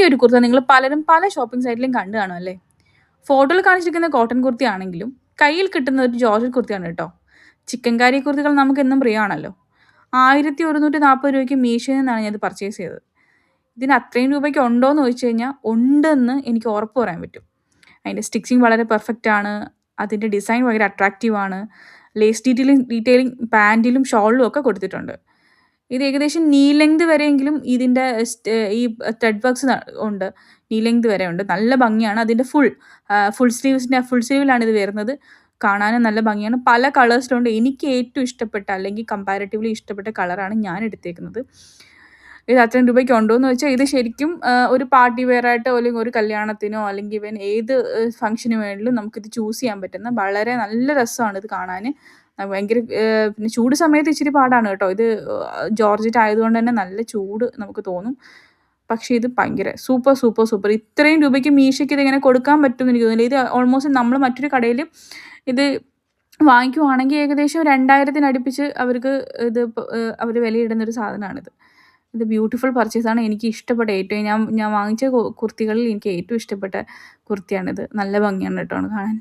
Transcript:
ഒരു കുർത്ത നിങ്ങൾ പലരും പല ഷോപ്പിംഗ് സൈറ്റിലും കണ്ടു കാണും അല്ലേ? ഫോട്ടോയിൽ കാണിച്ചിരിക്കുന്ന കോട്ടൺ കുർത്തിയാണെങ്കിലും കയ്യിൽ കിട്ടുന്ന ഒരു ജോർജറ്റ് കുർത്തിയാണ് കേട്ടോ. ചിക്കൻ കാരി കുർത്തികൾ നമുക്കെന്നും പ്രിയമാണല്ലോ. 1140 രൂപയ്ക്ക് മീഷോയിൽ നിന്നാണ് ഞാനിത് പർച്ചേസ് ചെയ്തത്. ഇതിന് അത്രയും രൂപയ്ക്ക് ഉണ്ടോ എന്ന് ചോദിച്ചു കഴിഞ്ഞാൽ ഉണ്ടെന്ന് എനിക്ക് ഉറപ്പ് പറയാൻ പറ്റും. അതിൻ്റെ സ്റ്റിച്ചിങ് വളരെ പെർഫെക്റ്റ് ആണ്. അതിൻ്റെ ഡിസൈൻ ഭയങ്കര അട്രാക്റ്റീവ് ആണ്. ലേസ് ഡീറ്റെയിലിംഗ് പാൻറ്റിലും ഷോളിലും ഒക്കെ കൊടുത്തിട്ടുണ്ട്. ഇത് ഏകദേശം നീ ലെങ്ത് വരെയെങ്കിലും ഇതിൻ്റെ ഈ ത്രെഡ് വർക്ക്സ് ഉണ്ട്. നീ ലെങ്ത് വരെ ഉണ്ട്. നല്ല ഭംഗിയാണ്. അതിൻ്റെ ഫുൾ സ്ലീവിലാണ് ഇത് വരുന്നത്. കാണാനും നല്ല ഭംഗിയാണ്. പല കളേഴ്സിലുണ്ട്. എനിക്ക് ഏറ്റവും ഇഷ്ടപ്പെട്ട അല്ലെങ്കിൽ കമ്പാരിറ്റീവ്ലി ഇഷ്ടപ്പെട്ട കളറാണ് ഞാൻ എടുത്തേക്കുന്നത്. ഇത് അത്രയും രൂപയ്ക്ക് ഉണ്ടോ എന്ന് വെച്ചാൽ ഇത് ശരിക്കും ഒരു പാർട്ടി വെയർ ആയിട്ടോ അല്ലെങ്കിൽ ഒരു കല്യാണത്തിനോ അല്ലെങ്കിൽ ഇവൻ ഏത് ഫംഗ്ഷന് വേണമെങ്കിലും നമുക്കിത് ചൂസ് ചെയ്യാൻ പറ്റുന്ന വളരെ നല്ല രസമാണ് ഇത് കാണാൻ. ഭയങ്കര പിന്നെ ചൂട് സമയത്ത് ഇച്ചിരി പാടാണ് കേട്ടോ. ഇത് ജോർജറ്റ് ആയതുകൊണ്ട് തന്നെ നല്ല ചൂട് നമുക്ക് തോന്നും. പക്ഷേ ഇത് ഭയങ്കര സൂപ്പർ സൂപ്പർ സൂപ്പർ. ഇത്രയും രൂപയ്ക്ക് മീഷോയ്ക്ക് ഇതിങ്ങനെ കൊടുക്കാൻ പറ്റുമെന്ന് എനിക്ക് തോന്നുന്നില്ല. ഇത് ഓൾമോസ്റ്റ് നമ്മൾ മറ്റൊരു കടയിൽ ഇത് വാങ്ങിക്കുവാണെങ്കിൽ ഏകദേശം 2000-ന് അടുപ്പിച്ച് അവർക്ക് ഇത് അവർ വിലയിടുന്നൊരു സാധനമാണിത്. ഇത് ബ്യൂട്ടിഫുൾ പർച്ചേസാണ്. എനിക്ക് ഇഷ്ടപ്പെട്ട ഏറ്റവും ഞാൻ വാങ്ങിച്ച കുർത്തികളിൽ എനിക്ക് ഏറ്റവും ഇഷ്ടപ്പെട്ട കുർത്തിയാണിത്. നല്ല ഭംഗിയാണ് കേട്ടോ കാണാൻ.